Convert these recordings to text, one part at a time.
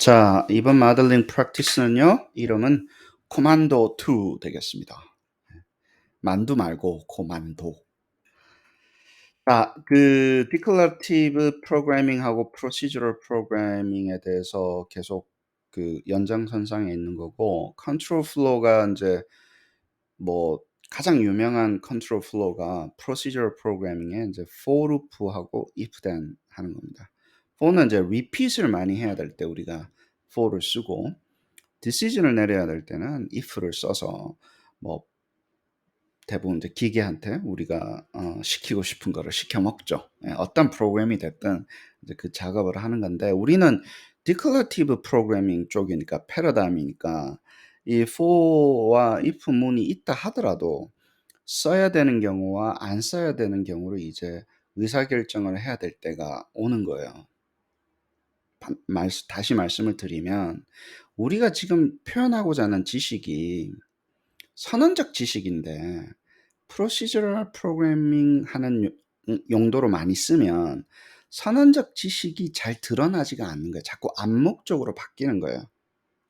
자, 이번 마들링 프랙티스는요, 이름은 코만도 2 되겠습니다. 만두 말고 코만도. 자, 디클러티브 프로그래밍하고 프로시저럴 프로그래밍에 대해서 계속 연장선상에 있는 거고, 컨트롤 플로우가 이제 뭐 가장 유명한 컨트롤 플로우가 프로시저럴 프로그래밍에 이제 for loop하고 if then 하는 겁니다. for는 이제 repeat을 많이 해야 될 때 우리가 for를 쓰고, decision을 내려야 될 때는 if를 써서 뭐 대부분 이제 기계한테 우리가 시키고 싶은 거를 시켜 먹죠. 예, 어떤 프로그램이 됐든 이제 그 작업을 하는 건데, 우리는 디클러티브 프로그래밍 쪽이니까 패러다임이니까 이 for와 if 문이 있다 하더라도 써야 되는 경우와 안 써야 되는 경우를 이제 의사결정을 해야 될 때가 오는 거예요. 다시 말씀을 드리면, 우리가 지금 표현하고자 하는 지식이 선언적 지식인데 프로시저럴 프로그래밍 하는 용도로 많이 쓰면 선언적 지식이 잘 드러나지가 않는 거예요. 자꾸 암묵적으로 바뀌는 거예요.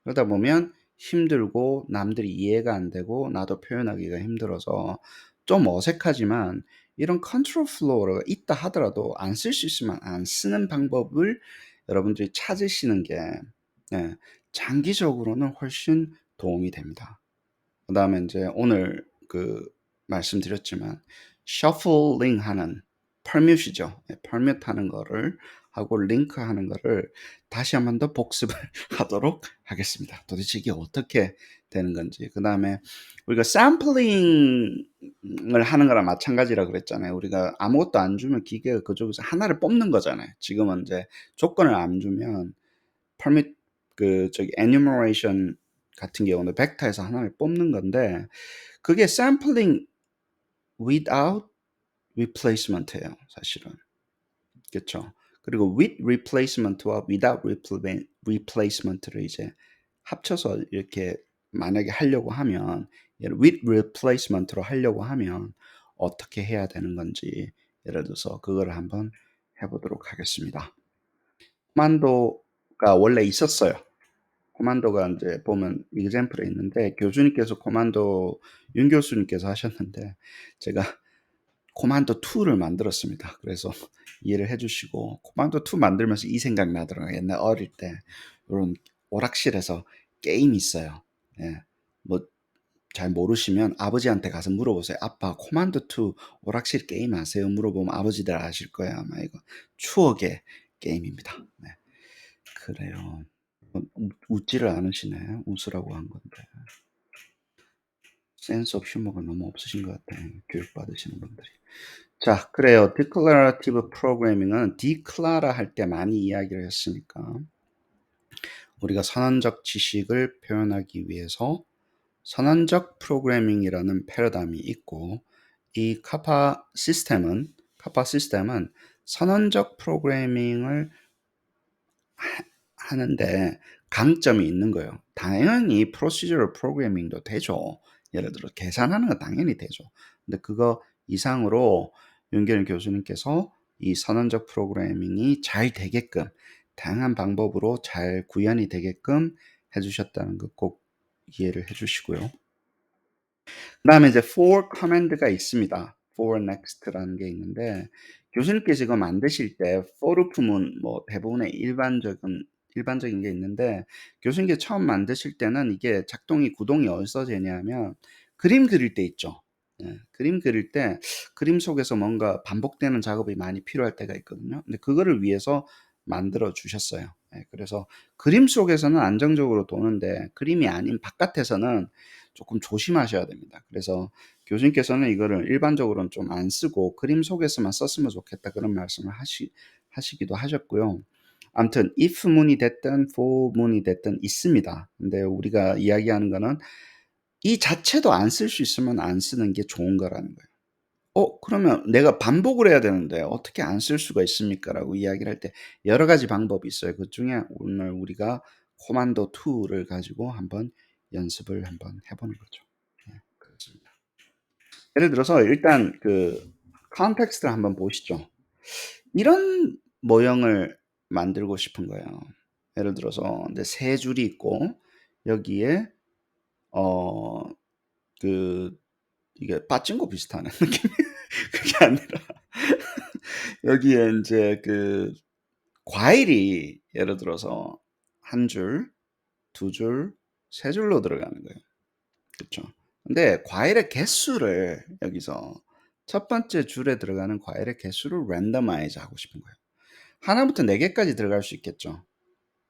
그러다 보면 힘들고 남들이 이해가 안 되고 나도 표현하기가 힘들어서 좀 어색하지만, 이런 컨트롤 플로우가 있다 하더라도 안 쓸 수 있으면 안 쓰는 방법을 여러분들이 찾으시는 게, 예, 장기적으로는 훨씬 도움이 됩니다. 그다음에 이제 오늘 말씀드렸지만 셔플링 하는 permute이죠. 예, permute 하는 거를 하고 링크 하는 거를 다시 한 번 더 복습을 하도록 하겠습니다. 도대체 이게 어떻게 되는 건지. 그다음에 우리가 샘플링을 하는 거랑 마찬가지라 그랬잖아요. 우리가 아무것도 안 주면 기계가 그쪽에서 하나를 뽑는 거잖아요. 지금은 이제 조건을 안 주면 permit enumeration 같은 경우는 벡터에서 하나를 뽑는 건데, 그게 sampling without replacement예요, 사실은. 그렇죠? 그리고 with replacement와 without replacement를 이제 합쳐서 이렇게 만약에 하려고 하면, with replacement로 하려고 하면 어떻게 해야 되는 건지, 예를 들어서 그거를 한번 해보도록 하겠습니다. 코만도가 원래 있었어요. 코만도가 이제 보면 example에 있는데, 교수님께서 윤 교수님께서 하셨는데 제가 코만도 2를 만들었습니다. 그래서 이해를 해주시고, 코만도 2 만들면서 이 생각 나더라고요. 옛날 어릴 때 이런 오락실에서 게임이 있어요. 예, 뭐 잘 모르시면 아버지한테 가서 물어보세요. 아빠, 코만도 2 오락실 게임 아세요? 물어보면 아버지들 아실 거예요. 아마 이거 추억의 게임입니다. 네, 그래요. 웃지를 않으시네. 웃으라고 한 건데. 센스 오브 휴머가 너무 없으신 것 같아요. 교육받으시는 분들이. 자, 그래요. 디클러러티브 프로그래밍은 디클라라 할 때 많이 이야기를 했으니까, 우리가 선언적 지식을 표현하기 위해서 선언적 프로그래밍이라는 패러다임이 있고, 이 카파 시스템은 선언적 프로그래밍을 하는데 강점이 있는 거예요. 당연히 프로시저럴 프로그래밍도 되죠. 예를 들어 계산하는 거 당연히 되죠. 근데 그거 이상으로 윤계일 교수님께서 이 선언적 프로그래밍이 잘 되게끔, 다양한 방법으로 잘 구현이 되게끔 해주셨다는 거 꼭 이해를 해주시고요. 그 다음에 이제 for command가 있습니다. for next라는 게 있는데, 교수님께서 이거 만드실 때 for loop은 뭐 대부분의 일반적인 게 있는데, 교수님께서 처음 만드실 때는 이게 구동이 어디서 되냐면 그림 그릴 때 있죠. 예, 그림 그릴 때 그림 속에서 뭔가 반복되는 작업이 많이 필요할 때가 있거든요. 근데 그거를 위해서 만들어 주셨어요. 예, 그래서 그림 속에서는 안정적으로 도는데 그림이 아닌 바깥에서는 조금 조심하셔야 됩니다. 그래서 교수님께서는 이거를 일반적으로는 좀 안 쓰고 그림 속에서만 썼으면 좋겠다, 그런 말씀을 하시기도 하셨고요. 아무튼 if 문이 됐든 for 문이 됐든 있습니다. 근데 우리가 이야기하는 거는 이 자체도 안 쓸 수 있으면 안 쓰는 게 좋은 거라는 거예요. 그러면 내가 반복을 해야 되는데 어떻게 안 쓸 수가 있습니까? 라고 이야기를 할 때 여러 가지 방법이 있어요. 그중에 오늘 우리가 코만도 2를 가지고 한번 연습을 한번 해보는 거죠. 네, 그렇습니다. 예를 들어서 일단 컨텍스트를 한번 보시죠. 이런 모형을 만들고 싶은 거예요. 예를 들어서 이제 세 줄이 있고 여기에 그 이게 빠진거 비슷하네 느낌이. 그게 아니라 여기에 인제 그 과일이 예를 들어서 한 줄, 두 줄, 세 줄로 들어가는 거예요. 그쵸. 근데 과일의 개수를 여기서 첫 번째 줄에 들어가는 과일의 개수를 randomize 하고 싶은 거예요. 하나부터 4 개까지 들어갈 수 있겠죠.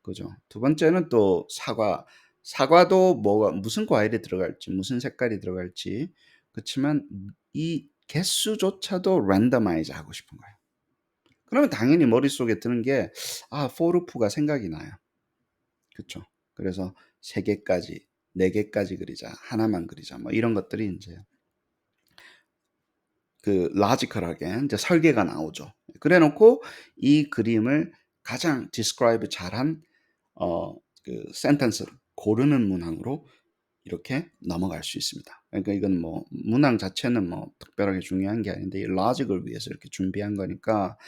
그죠. 두 번째는 또 사과도 뭐가 무슨 과일이 들어갈지 무슨 색깔이 들어갈지 그치만 이 개수조차도 randomize 하고 싶은 거예요. 그러면 당연히 머릿속에 드는 게 for loop가 생각이 나요. 그쵸. 그래서 3 개까지 4 개까지 그리자. 하나만 그리자. 뭐 이런 것들이 인제 그 로지컬하게 인제 설계가 나오죠. 그래 놓고 이 그림을 가장 describe 잘한 그 센텐스를 고르는 문항으로 이렇게 넘어갈 수 있습니다. 그러니까 이건 뭐 문항 자체는 뭐 특별하게 중요한 게 아닌데 이 로직을 위해서 이렇게 준비한 거니까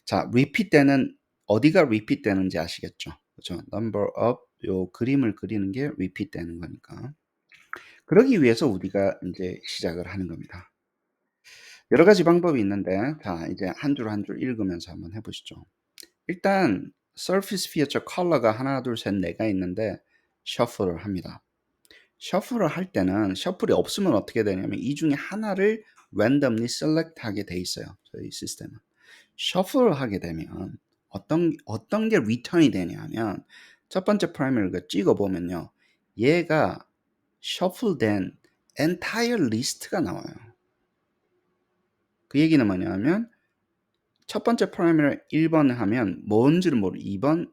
자 repeat 되는 어디가 repeat 되는지 아시겠죠? 그죠? number of 요 그림을 그리는 게 repeat 되는 거니까. 그러기 위해서 우리가 인제 시작을 하는 겁니다. 여러 가지 방법이 있는데 자 이제 한 줄 한 줄 읽으면서 한번 해 보시죠. 일단 surface feature 컬러가 하나 둘 셋 네 가 있는데 셔플을 합니다. 셔플을 할 때는 셔플이 없으면 어떻게 되냐면 이 중에 하나를 randomly select 하게 돼 있어요. 저희 시스템은. 셔플을 하게 되면 어떤 게 return이 되냐면 첫 번째 프라이머를 찍어 보면요. 얘가 shuffle된 entire list가 나와요. 그 얘기는 뭐냐면 첫 번째 프라이머를 1번 하면 뭔지를 모르고 2번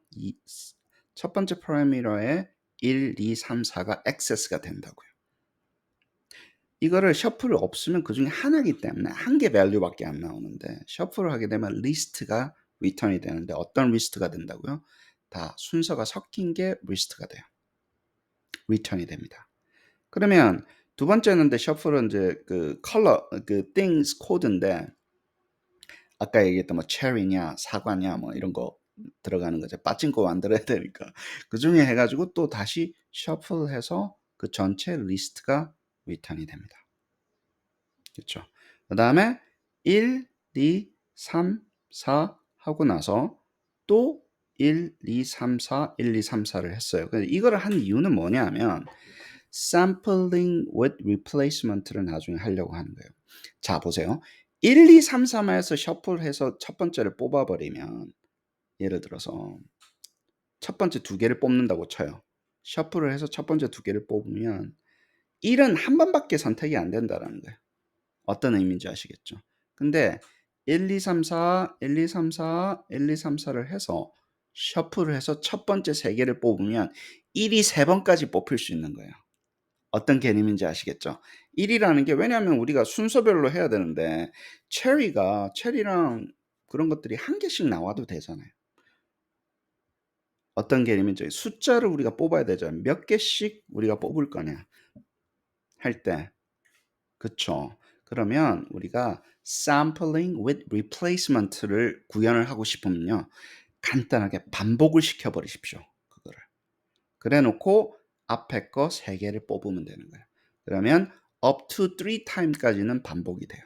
첫 번째 프라이머에 1, 2, 3, 4가 액세스가 된다고요. 이거를 셔플이 없으면 그중에 하나이기 때문에 한 개 밸류밖에 안 나오는데 셔플을 하게 되면 리스트가 리턴이 되는데 어떤 리스트가 된다고요? 다 순서가 섞인 게 리스트가 돼요. 리턴이 됩니다. 그러면 두 번째는 셔플은 이제 그 컬러 그 things 코드인데 아까 얘기했던 뭐 체리냐 사과냐 뭐 이런 거 들어가는 거죠. 빠진거 만들어야 되니까. 그중에 해 가지고 또 다시 셔플해서 그 전체 리스트가 리턴이 됩니다. 그쵸. 그다음에 1, 2, 3, 4 하고 나서 또 1, 2, 3, 4, 1, 2, 3, 4를 했어요. 근데 이거를 한 이유는 뭐냐면 sampling with replacement를 나중에 하려고 하는 거예요. 자, 보세요. 1, 2, 3, 4에서 셔플해서 첫 번째를 뽑아버리면 예를 들어서 첫 번째 두 개를 뽑는다고 쳐요. 셔플을 해서 첫 번째 두 개를 뽑으면 1은 한 번밖에 선택이 안 된다라는 거예요. 어떤 의미인지 아시겠죠? 근데 1, 2, 3, 4, 1, 2, 3, 4, 1, 2, 3, 4를 해서 셔플을 해서 첫 번째 세 개를 뽑으면 1이 세 번까지 뽑힐 수 있는 거예요. 어떤 개념인지 아시겠죠? 1이라는 게 왜냐하면 우리가 순서별로 해야 되는데 체리랑 그런 것들이 한 개씩 나와도 되잖아요. 어떤 개념인지 숫자를 우리가 뽑아야 되잖아요. 몇 개씩 우리가 뽑을 거냐 할 때. 그쵸. 그러면 우리가 sampling with replacement를 구현을 하고 싶으면요. 간단하게 반복을 시켜 버리십시오. 그거를. 그래 놓고 앞에 거 3개를 뽑으면 되는 거예요. 그러면 up to 3 times까지는 반복이 돼요.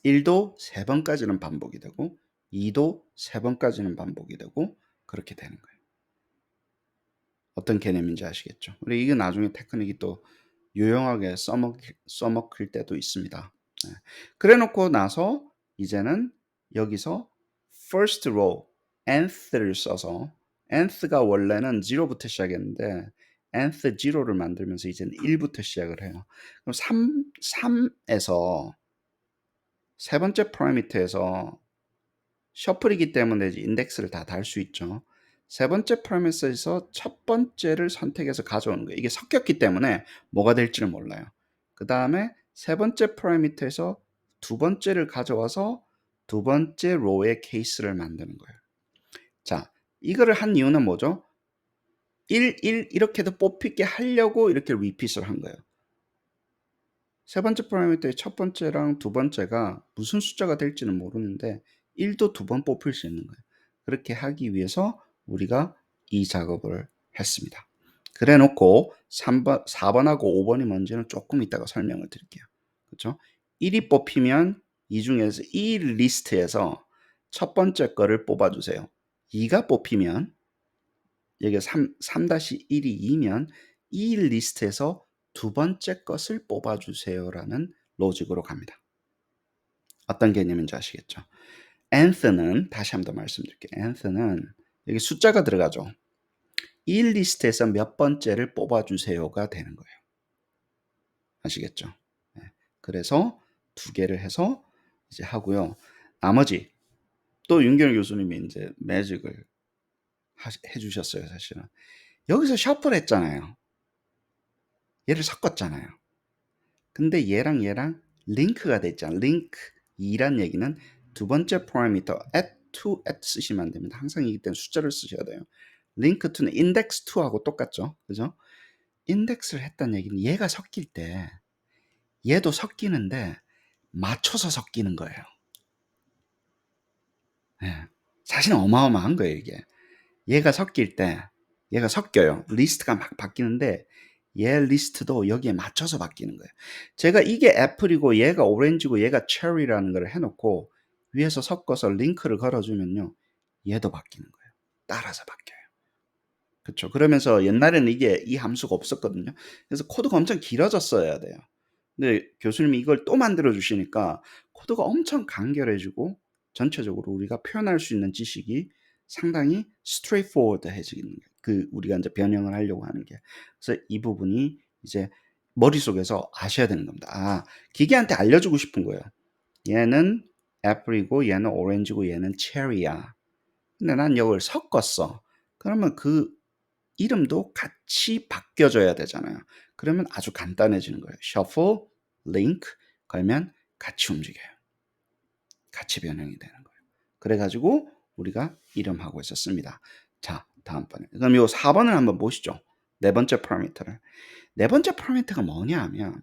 1도 3번까지는 반복이 되고 2도 3번까지는 반복이 되고 그렇게 되는 거예요. 어떤 개념인지 아시겠죠? 우리 이게 나중에 테크닉이 또 유용하게 써먹힐 때도 있습니다. 네. 그래 놓고 나서 이제는 여기서 first row nth를 써서 nth가 원래는 0부터 시작했는데 nth 0를 만들면서 이제는 1부터 시작을 해요. 그럼 3에서 세 번째 프라미터에서 셔플이기 때문에 인덱스를 다 달 수 있죠. 세 번째 프레미스에서 첫 번째를 선택해서 가져오는 거예요. 이게 섞였기 때문에 뭐가 될지를 몰라요. 그 다음에 세 번째 파라미터에서 두 번째를 가져와서 두 번째 로의 케이스를 만드는 거예요. 자, 이거를 한 이유는 뭐죠? 1, 1 이렇게도 뽑히게 하려고 이렇게 리핏을 한 거예요. 세 번째 파라미터의 첫 번째랑 두 번째가 무슨 숫자가 될지는 모르는데 1도 두 번 뽑힐 수 있는 거예요. 그렇게 하기 위해서 우리가 이 작업을 했습니다. 그래 놓고 4번하고 5번이 뭔지는 조금 이따가 설명을 드릴게요. 그렇죠? 1이 뽑히면 이 중에서 이 리스트에서 첫 번째 거를 뽑아주세요. 2가 뽑히면 여기 3-1이 2면 이 리스트에서 두 번째 것을 뽑아주세요라는 로직으로 갑니다. 어떤 개념인지 아시겠죠? nth는 다시 한번 더 말씀드릴게요. nth는 여기 숫자가 들어가죠. 이 리스트에서 몇 번째를 뽑아주세요가 되는 거예요. 아시겠죠? 네. 그래서 두 개를 해서 이제 하고요. 나머지 또 윤경 교수님이 이제 매직을 해주셨어요. 사실은 여기서 셔플 했잖아요. 얘를 섞었잖아요. 근데 얘랑 링크가 됐잖아요. 링크 2란 얘기는 두 번째 파라미터 to 쓰시면 안 됩니다. 항상 이기 때문에 숫자를 쓰셔야 돼요. 링크 2는 index 2하고 똑같죠. 그죠? 인덱스를 했다는 얘기는 얘가 섞일 때 얘도 섞이는데 맞춰서 섞이는 거예요. 네. 사실은 어마어마한 거예요, 이게. 얘가 섞일 때 얘가 섞여요. 리스트가 막 바뀌는데 얘 리스트도 여기에 맞춰서 바뀌는 거예요. 제가 이게 애플이고 얘가 오렌지고 얘가 체리라는 걸 해놓고 위에서 섞어서 링크를 걸어주면요. 얘도 바뀌는 거예요. 따라서 바뀌어요. 그렇죠. 그러면서 옛날에는 이게 이 함수가 없었거든요. 그래서 코드가 엄청 길어졌어야 돼요. 근데 교수님이 이걸 또 만들어 주시니까 코드가 엄청 간결해지고 전체적으로 우리가 표현할 수 있는 지식이 상당히 straightforward해지는 거예요. 그 우리가 이제 변형을 하려고 하는 게. 그래서 이 부분이 이제 머릿속에서 아셔야 되는 겁니다. 아, 기계한테 알려주고 싶은 거예요. 얘는 애플이고 얘는 오렌지고 얘는 체리야. 근데 난 이걸 섞었어. 그러면 그 이름도 같이 바뀌어져야 되잖아요. 그러면 아주 간단해지는 거예요. shuffle, link 걸면 같이 움직여요. 같이 변형이 되는 거예요. 그래가지고 우리가 이름하고 있었습니다. 자, 다음번에. 그럼 요 4번을 한번 보시죠. 네 번째 파라미터를. 네 번째 파라미터가 뭐냐 하면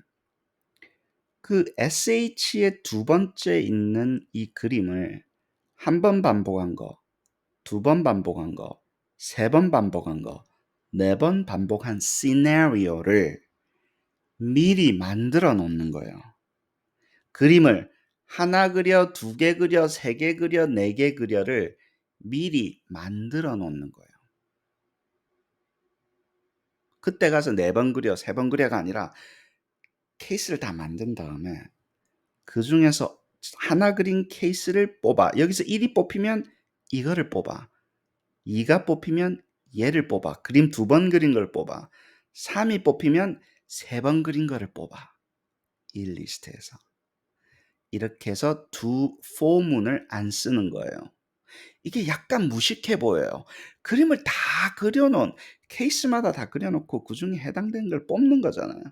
그 sh의 두 번째 있는 이 그림을 한 번 반복한 거, 두 번 반복한 거, 세 번 반복한 거, 네 번 반복한 시나리오를 미리 만들어 놓는 거예요. 그림을 하나 그려, 두 개 그려, 세 개 그려, 네 개 그려를 미리 만들어 놓는 거예요. 그때 가서 네 번 그려, 세 번 그려가 아니라 케이스를 다 만든 다음에 그 중에서 하나 그린 케이스를 뽑아. 여기서 1이 뽑히면 이거를 뽑아. 2가 뽑히면 얘를 뽑아. 그림 두 번 그린 걸 뽑아. 3이 뽑히면 세 번 그린 거를 뽑아. 이 리스트에서. 이렇게 해서 두 포문을 안 쓰는 거예요. 이게 약간 무식해 보여요. 그림을 다 그려놓은 케이스마다 다 그려놓고 그 중에 해당되는 걸 뽑는 거잖아요.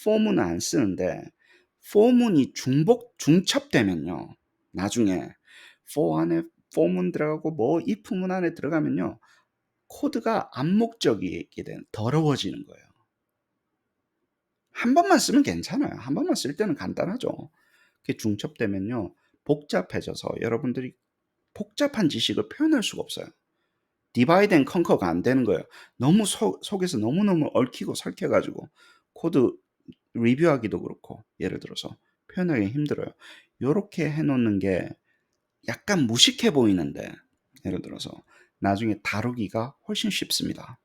포문은 안 쓰는데 포문이 중첩되면요. 나중에 for 안에 포문 들어가고 뭐 if문 안에 들어가면요. 코드가 암묵적이게 되는 더러워지는 거예요. 한 번만 쓰면 괜찮아요. 한 번만 쓸 때는 간단하죠. 그게 중첩되면요. 복잡해져서 여러분들이 복잡한 지식을 표현할 수가 없어요. 디바이드 앤 컨커가 안 되는 거예요. 너무 속에서 너무너무 얽히고 설켜가지고 코드 리뷰하기도 그렇고 예를 들어서 표현하기 힘들어요. 요렇게 해놓는 게 약간 무식해 보이는데 예를 들어서 나중에 다루기가 훨씬 쉽습니다.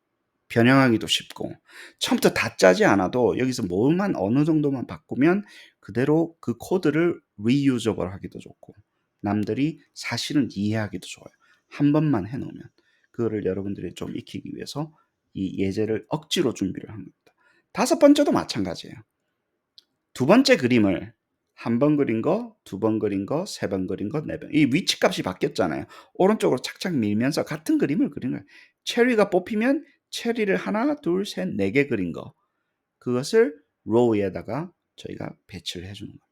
변형하기도 쉽고 처음부터 다 짜지 않아도 여기서 뭐만 어느 정도만 바꾸면 그대로 그 코드를 reusable 하기도 좋고 남들이 사실은 이해하기도 좋아요. 한 번만 해놓으면 그거를 여러분들이 좀 익히기 위해서 이 예제를 억지로 준비를 합니다. 다섯 번째도 마찬가지예요. 두 번째 그림을 한 번 그린 거, 두 번 그린 거, 세 번 그린 거, 네 번. 이 위치 값이 바뀌었잖아요. 오른쪽으로 착착 밀면서 같은 그림을 그리는 거예요. 체리가 뽑히면 체리를 하나, 둘, 셋, 네 개 그린 거. 그것을 로우에다가 저희가 배치를 해주는 겁니다.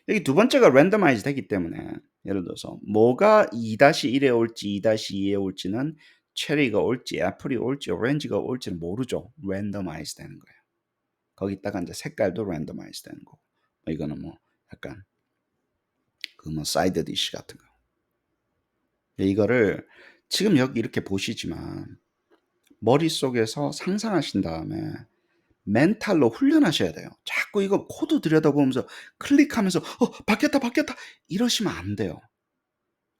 여기 두 번째가 랜더마이즈 되기 때문에 예를 들어서 뭐가 2-1에 올지 2-2에 올지는 체리가 올지 애플이 올지 오렌지가 올지는 모르죠. 랜더마이즈 되는 거예요. 거기다가 이제 색깔도 랜더마이즈 되는 거고. 이거는 뭐 약간 그 뭐 사이드 디시 같은 거. 이거를 지금 여기 이렇게 보시지만 머릿속에서 상상하신 다음에 멘탈로 훈련하셔야 돼요. 자꾸 이거 코드 들여다보면서 클릭하면서 바뀌었다, 바뀌었다 이러시면 안 돼요.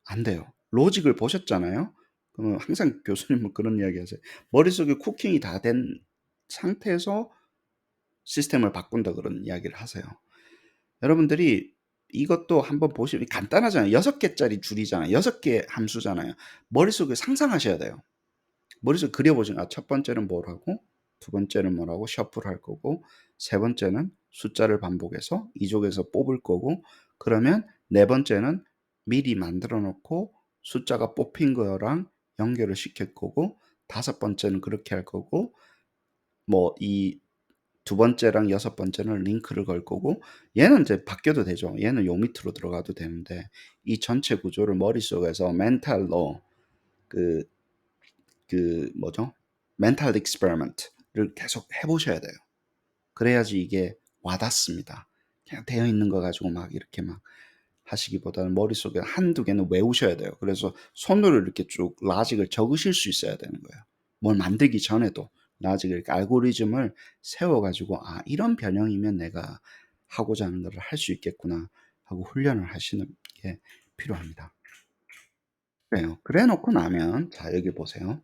안 돼요. 로직을 보셨잖아요. 그러면 항상 교수님은 그런 이야기 하세요. 머릿속에 쿠킹이 다 된 상태에서 시스템을 바꾼다 그런 이야기를 하세요. 여러분들이 이것도 한번 보시면 간단하잖아요. 6개짜리 줄이잖아요. 6개 함수잖아요. 머릿속에 상상하셔야 돼요. 머릿속에 그려보시면 첫 번째는 뭘 하고 두 번째는 뭘 하고 셔플할 거고 세 번째는 숫자를 반복해서 이쪽에서 뽑을 거고 그러면 네 번째는 미리 만들어 놓고 숫자가 뽑힌 거랑 연결을 시킬 거고 다섯 번째는 그렇게 할 거고 뭐 이 두 번째랑 여섯 번째는 링크를 걸 거고 얘는 이제 바뀌어도 되죠. 얘는 요 밑으로 들어가도 되는데 이 전체 구조를 머릿속에서 멘탈로 그 뭐죠? 멘탈 익스페리먼트를 계속 해 보셔야 돼요. 그래야지 이게 와닿습니다. 그냥 되어 있는 거 가지고 막 이렇게 막 하시기보다는 머릿속에 한두 개는 외우셔야 돼요. 그래서 손으로 이렇게 쭉 라직을 적으실 수 있어야 되는 거예요. 뭘 만들기 전에도 라직을 이렇게 알고리즘을 세워 가지고 '아 이런 변형이면 내가 하고자 하는 거를 할 수 있겠구나.' 하고 훈련을 하시는 게 필요합니다. 그래요. 그래 놓고 나면 자 여기 보세요.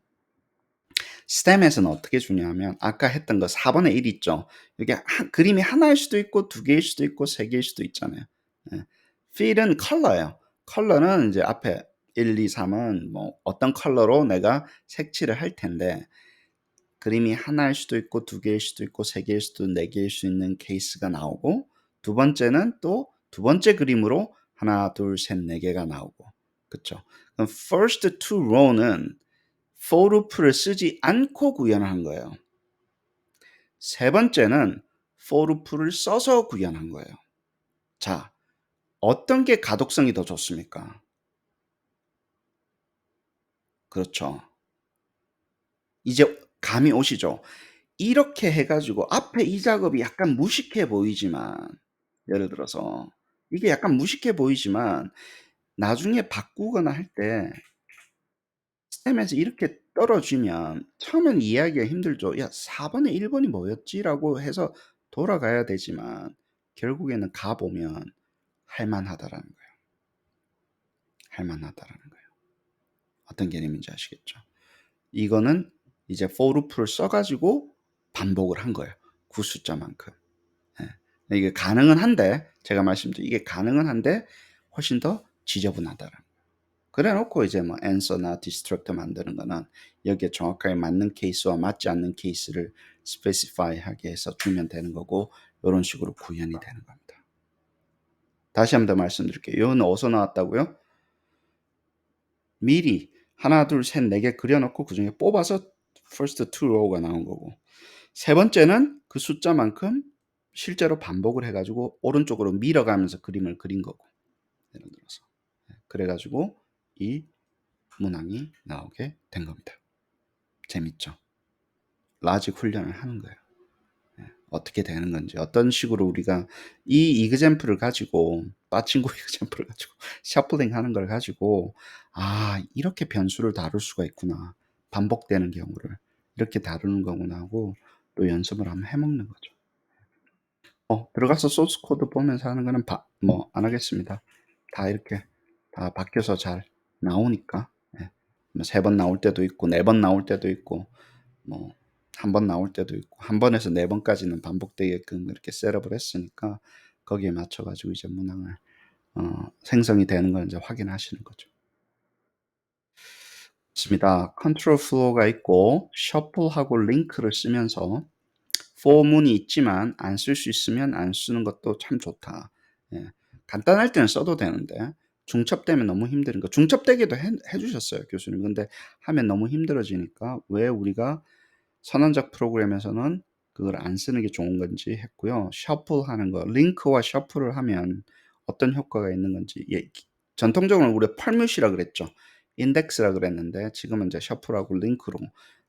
스템에서는 어떻게 주냐면 아까 했던 거 4분의 1 있죠. 이게 그림이 하나일 수도 있고 두 개일 수도 있고 세 개일 수도 있잖아요. 예. 필은 컬러예요. 컬러는 이제 앞에 1, 2, 3은 뭐 어떤 컬러로 내가 색칠을 할 텐데 그림이 하나일 수도 있고 두 개일 수도 있고 세 개일 수도 네 개일 수 있는 케이스가 나오고 두 번째는 또 두 번째 그림으로 하나, 둘, 셋, 네 개가 나오고 그쵸. 그럼 first two row는 for loop를 쓰지 않고 구현한 거예요. 세 번째는 for loop를 써서 구현한 거예요. 자, 어떤 게 가독성이 더 좋습니까? 그렇죠. 이제 감이 오시죠? 이렇게 해 가지고 앞에 이 작업이 약간 무식해 보이지만 예를 들어서 이게 약간 무식해 보이지만 나중에 바꾸거나 할 때 스템에서 이렇게 떨어지면 처음엔 이해하기가 힘들죠. '야 4번에 1번이 뭐였지?'라고 해서 돌아가야 되지만 결국에는 가 보면 할 만하다라는 거예요. 할 만하다라는 거예요. 어떤 개념인지 아시겠죠? 이거는 이제 for loop를 써 가지고 반복을 한 거예요. 그 숫자만큼. 예. 이게 가능은 한데 제가 말씀드린 이게 가능은 한데 훨씬 더 지저분하다라는 거예요. 그래 놓고 이제 뭐 answer나 destruct 만드는 거는 여기에 정확하게 맞는 케이스와 맞지 않는 케이스를 스페시파이하게 해서 주면 되는 거고 요런 식으로 구현이 되는 겁니다. 다시 한번 더 말씀드릴게요. 요는 어디서 나왔다고요? 미리 하나, 둘, 셋, 네 개 그려 놓고 그중에 뽑아서 first two row가 나온 거고 세 번째는 그 숫자만큼 실제로 반복을 해 가지고 오른쪽으로 밀어가면서 그림을 그린 거고 예를 들어서. 그래 가지고 이 문항이 나오게 된 겁니다. 재밌죠? 라직 훈련을 하는 거예요. 어떻게 되는 건지 어떤 식으로 우리가 이 example을 가지고 빠친코 example을 가지고 셔플링 하는 걸 가지고 '아 이렇게 변수를 다룰 수가 있구나. 반복되는 경우를 이렇게 다루는 거구나.' 하고 또 연습을 한번 해 먹는 거죠. 들어가서 소스 코드 보면서 하는 거는 뭐 안 하겠습니다. 다 이렇게 다 바뀌어서 잘 나오니까. 예. 뭐 3번 나올 때도 있고 4번 나올 때도 있고 뭐 한 번 나올 때도 있고 한 번에서 4번까지는 반복되게끔 이렇게 셋업을 했으니까 거기에 맞춰 가지고 이제 문항을 생성이 되는 걸 인제 확인하시는 거죠. 맞습니다. 컨트롤 플로우가 있고 셔플하고 링크를 쓰면서 포문이 있지만 안 쓸 수 있으면 안 쓰는 것도 참 좋다. 예. 간단할 때는 써도 되는데 중첩되면 너무 힘드니까 중첩되게도 해 주셨어요, 교수님. 근데 하면 너무 힘들어지니까 왜 우리가 선언적 프로그램에서는 그걸 안 쓰는 게 좋은 건지 했고요. 셔플하는 거, 링크와 셔플을 하면 어떤 효과가 있는 건지 전통적으로는 우리가 펄뮤시라 그랬죠. 인덱스라 그랬는데 지금은 이제 셔플하고 링크로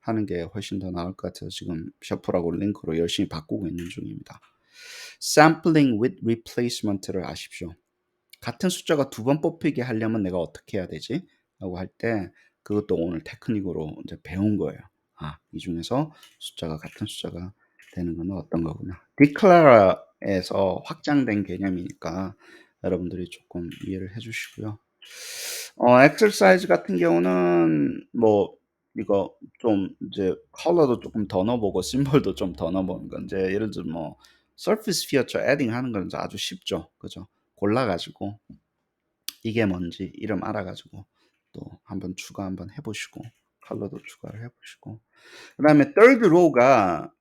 하는 게 훨씬 더 나을 것 같아서 지금 셔플하고 링크로 열심히 바꾸고 있는 중입니다. sampling with replacement를 아십시오. 같은 숫자가 두 번 뽑히게 하려면 내가 어떻게 해야 되지? 라고 할 때 그것도 오늘 테크닉으로 이제 배운 거예요. 아, 이 중에서 숫자가 같은 숫자가 되는 건 어떤 거구나. declare에서 확장된 개념이니까 여러분들이 조금 이해를 해 주시고요. exercise 같은 경우는 뭐 이거 좀 이제 컬러도 조금 더 넣어 보고 심볼도 좀 더 넣어 보는 건 이제 예를 들면 뭐 surface feature adding 하는 건 이제 아주 쉽죠. 그죠? 골라 가지고 이게 뭔지 이름 알아 가지고 또 한번 추가 한번 해 보시고 컬러도 추가를 해 보시고 그다음에 third row가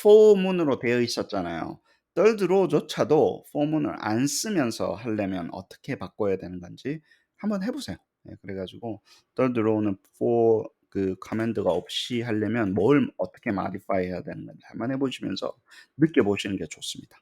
for문으로 되어 있었잖아요. third row조차도 for문을 안 쓰면서 하려면 어떻게 바꿔야 되는 건지 한번 해 보세요. 예, 그래 가지고 third row는 for 그 커맨드가 없이 하려면 뭘 어떻게 modify 해야 되는 건지 한번 해 보시면서 느껴보시는 게 좋습니다.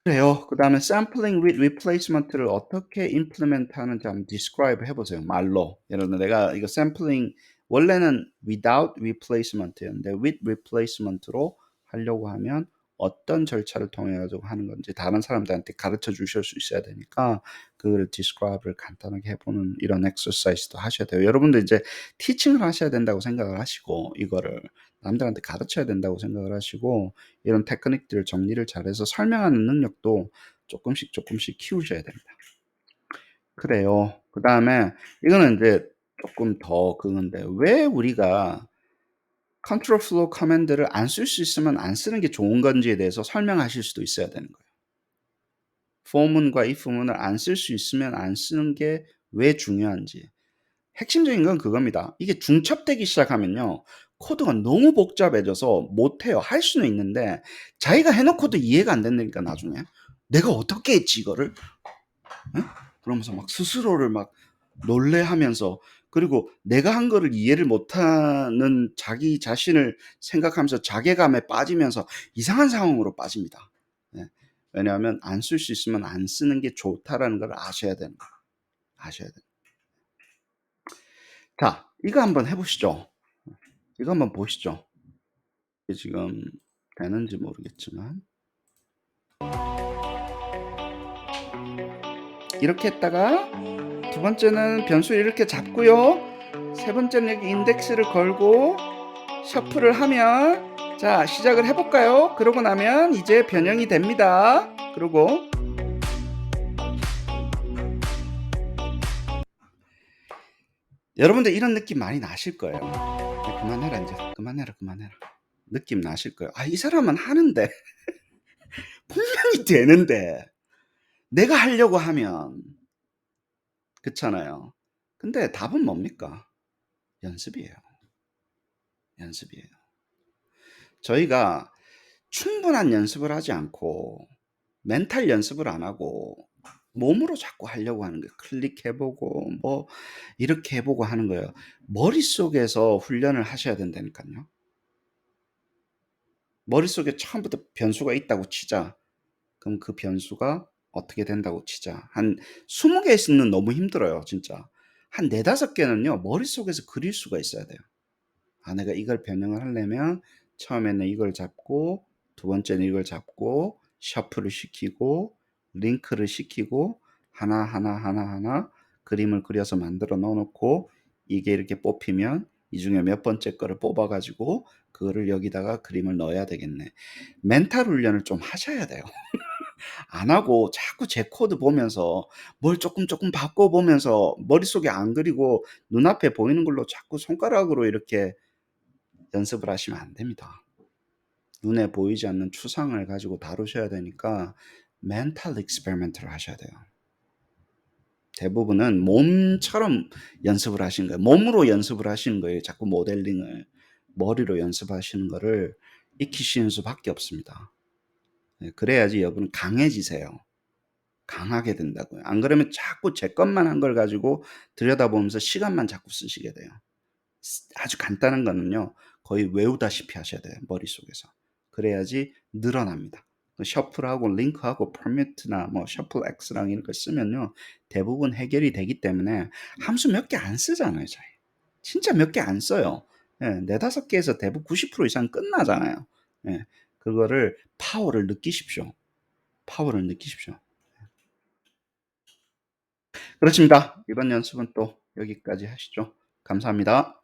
그래요. 그다음에 sampling with replacement를 어떻게 implement 하는지 한번 describe 해 보세요, 말로. 예를 들어 내가 이거 sampling 원래는 without replacement였는데 with replacement로 하려고 하면 어떤 절차를 통해 가지고 하는 건지 다른 사람들한테 가르쳐 주실 수 있어야 되니까 그거를 describe를 간단하게 해 보는 이런 exercise도 하셔야 돼요. 여러분들 이제 teaching을 하셔야 된다고 생각을 하시고 이거를 남들한테 가르쳐야 된다고 생각을 하시고 이런 테크닉들 정리를 잘해서 설명하는 능력도 조금씩 조금씩 키우셔야 됩니다. 그래요. 그다음에 이거는 이제 조금 더 그건데 왜 우리가 컨트롤 플로우 커맨드를 안 쓸 수 있으면 안 쓰는 게 좋은 건지에 대해서 설명하실 수도 있어야 되는 거예요. for문과 if문을 안 쓸 수 있으면 안 쓰는 게 왜 중요한지. 핵심적인 건 그겁니다. 이게 중첩되기 시작하면요. 코드가 너무 복잡해져서 못해요. 할 수는 있는데 자기가 해놓고도 이해가 안 된다니까 나중에. 내가 어떻게 했지 이거를? 응? 그러면서 막 스스로를 막 놀래하면서 그리고 내가 한 거를 이해를 못하는 자기 자신을 생각하면서 자괴감에 빠지면서 이상한 상황으로 빠집니다. 예. 왜냐하면 안 쓸 수 있으면 안 쓰는 게 좋다라는 걸 아셔야 되는 거예요. 아셔야 돼요. 자, 이거 한번 해보시죠. 이거 한번 보시죠. 이게 지금 되는지 모르겠지만 이렇게 했다가 두 번째는 변수를 이렇게 잡고요. 세 번째는 여기 인덱스를 걸고 셔플을 하면 자 시작을 해볼까요? 그러고 나면 이제 변형이 됩니다. 그리고 여러분들 이런 느낌 많이 나실 거예요. 그만해라 이제 그만해라 느낌 나실 거예요. 아, 이 사람은 하는데 분명히 되는데 내가 하려고 하면 그렇잖아요. 근데 답은 뭡니까? 연습이에요. 연습이에요. 저희가 충분한 연습을 하지 않고 멘탈 연습을 안 하고 몸으로 자꾸 하려고 하는 거예요. 클릭해 보고 뭐 이렇게 해 보고 하는 거예요. 머릿속에서 훈련을 하셔야 된다니깐요. 머릿속에 처음부터 변수가 있다고 치자. 그럼 그 변수가 어떻게 된다고 치자. 한 20개는 너무 힘들어요, 진짜. 한 4-5 개는요. 머릿속에서 그릴 수가 있어야 돼요. 아, 내가 이걸 변형을 하려면 처음에는 이걸 잡고 두 번째는 이걸 잡고 셔플을 시키고 링크를 시키고 하나 그림을 그려서 만들어 넣어 놓고 이게 이렇게 뽑히면 이 중에 몇 번째 거를 뽑아 가지고 그거를 여기다가 그림을 넣어야 되겠네. 멘탈 훈련을 좀 하셔야 돼요. 안 하고 자꾸 제 코드 보면서 뭘 조금 바꿔 보면서 머릿속에 안 그리고 눈앞에 보이는 걸로 자꾸 손가락으로 이렇게 연습을 하시면 안 됩니다. 눈에 보이지 않는 추상을 가지고 다루셔야 되니까 멘탈 익스페리먼트를 하셔야 돼요. 대부분은 몸처럼 연습을 하시는 거예요. 몸으로 연습을 하시는 거예요. 자꾸 모델링을 머리로 연습하시는 거를 익히시는 수밖에 없습니다. 네, 그래야지 여러분 강해지세요. 강하게 된다고요. 안 그러면 자꾸 제 것만 한 걸 가지고 들여다보면서 시간만 자꾸 쓰시게 돼요. 아주 간단한 거는요. 거의 외우다시피 하셔야 돼요. 머릿속에서. 그래야지 늘어납니다. 셔플하고 링크하고 퍼미트나 뭐 셔플 X랑 이런 걸 쓰면요. 대부분 해결이 되기 때문에 함수 몇 개 안 쓰잖아요. 저희. 진짜 몇 개 안 써요. 예, 4-5 개에서 대부분 90% 이상 끝나잖아요. 예, 그거를 파워를 느끼십시오. 파워를 느끼십시오. 그렇습니다. 이번 연습은 또 여기까지 하시죠. 감사합니다.